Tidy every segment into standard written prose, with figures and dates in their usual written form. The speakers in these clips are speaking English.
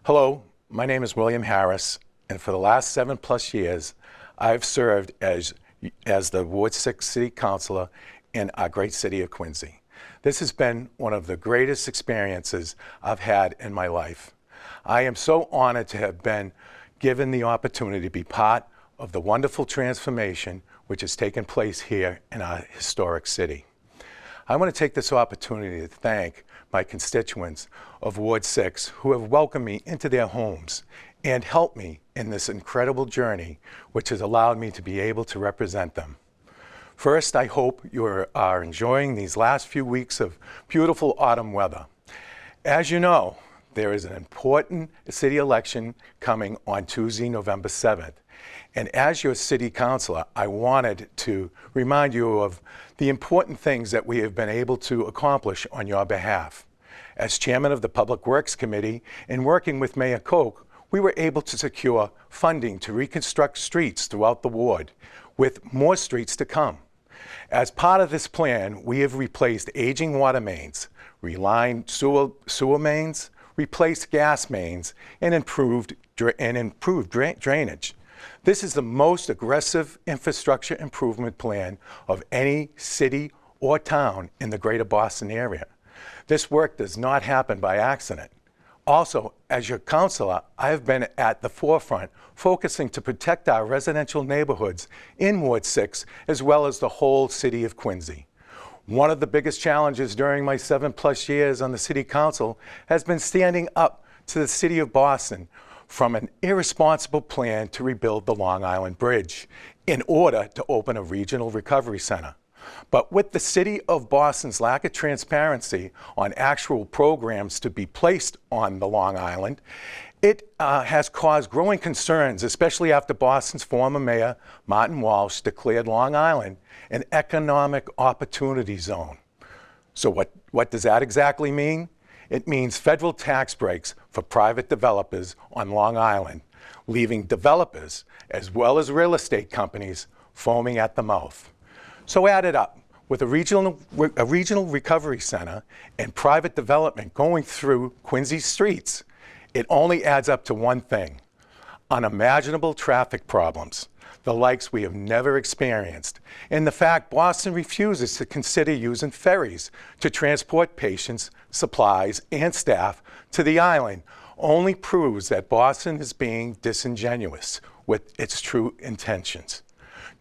Hello, my name is William Harris, and for the last 7+ years, I've served as the Ward 6 City Councilor in our great city of Quincy. This has been one of the greatest experiences I've had in my life. I am so honored to have been given the opportunity to be part of the wonderful transformation which has taken place here in our historic city. I want to take this opportunity to thank my constituents of Ward 6 who have welcomed me into their homes and helped me in this incredible journey which has allowed me to be able to represent them. First, I hope you are enjoying these last few weeks of beautiful autumn weather. As you know, there is an important city election coming on Tuesday, November 7th. And as your city councilor, I wanted to remind you of the important things that we have been able to accomplish on your behalf. As chairman of the Public Works Committee and working with Mayor Koch, we were able to secure funding to reconstruct streets throughout the ward, with more streets to come. As part of this plan, we have replaced aging water mains, relined sewer mains, replaced gas mains, and improved drainage. This is the most aggressive infrastructure improvement plan of any city or town in the greater Boston area. This work does not happen by accident. Also, as your councilor, I have been at the forefront focusing to protect our residential neighborhoods in Ward 6 as well as the whole city of Quincy. One of the biggest challenges during my 7+ years on the city council has been standing up to the city of Boston from an irresponsible plan to rebuild the Long Island Bridge in order to open a regional recovery center. But with the city of Boston's lack of transparency on actual programs to be placed on the Long Island, it has caused growing concerns, especially after Boston's former mayor, Martin Walsh, declared Long Island an economic opportunity zone. So what does that exactly mean? It means federal tax breaks for private developers on Long Island, leaving developers as well as real estate companies foaming at the mouth. So add it up, with a regional recovery center and private development going through Quincy's streets, it only adds up to one thing: unimaginable traffic problems, the likes we have never experienced. And the fact Boston refuses to consider using ferries to transport patients, supplies, and staff to the island only proves that Boston is being disingenuous with its true intentions.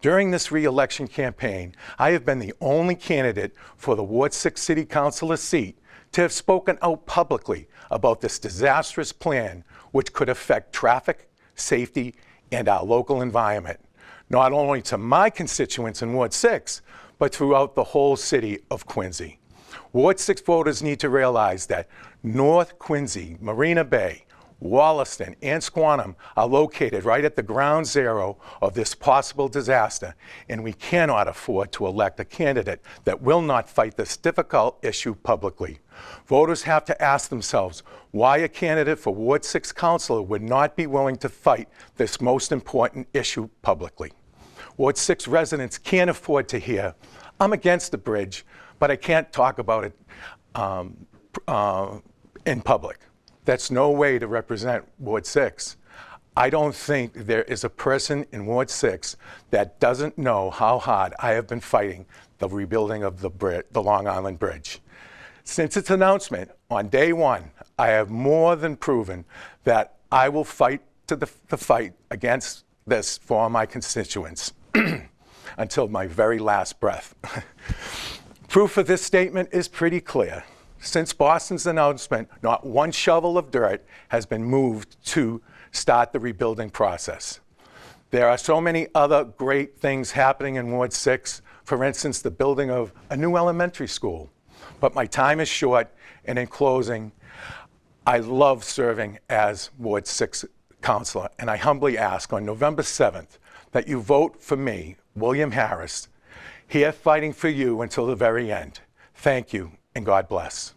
During this re-election campaign, I have been the only candidate for the Ward 6 City Councilor seat to have spoken out publicly about this disastrous plan which could affect traffic, safety, and our local environment, not only to my constituents in Ward 6, but throughout the whole city of Quincy. Ward 6 voters need to realize that North Quincy, Marina Bay, Wollaston, and Squantum are located right at the ground zero of this possible disaster, and we cannot afford to elect a candidate that will not fight this difficult issue publicly. Voters have to ask themselves why a candidate for Ward 6 councilor would not be willing to fight this most important issue publicly. Ward 6 residents can't afford to hear, "I'm against the bridge, but I can't talk about it in public." That's no way to represent Ward 6. I don't think there is a person in Ward 6 that doesn't know how hard I have been fighting the rebuilding of the Long Island Bridge. Since its announcement on day one, I have more than proven that I will fight to the fight against this for my constituents until my very last breath. Proof of this statement is pretty clear. Since Boston's announcement, not one shovel of dirt has been moved to start the rebuilding process. There are so many other great things happening in Ward 6, for instance, the building of a new elementary school. But my time is short, and in closing, I love serving as Ward 6 councilor, and I humbly ask on November 7th that you vote for me, William Harris, here fighting for you until the very end. Thank you, and God bless.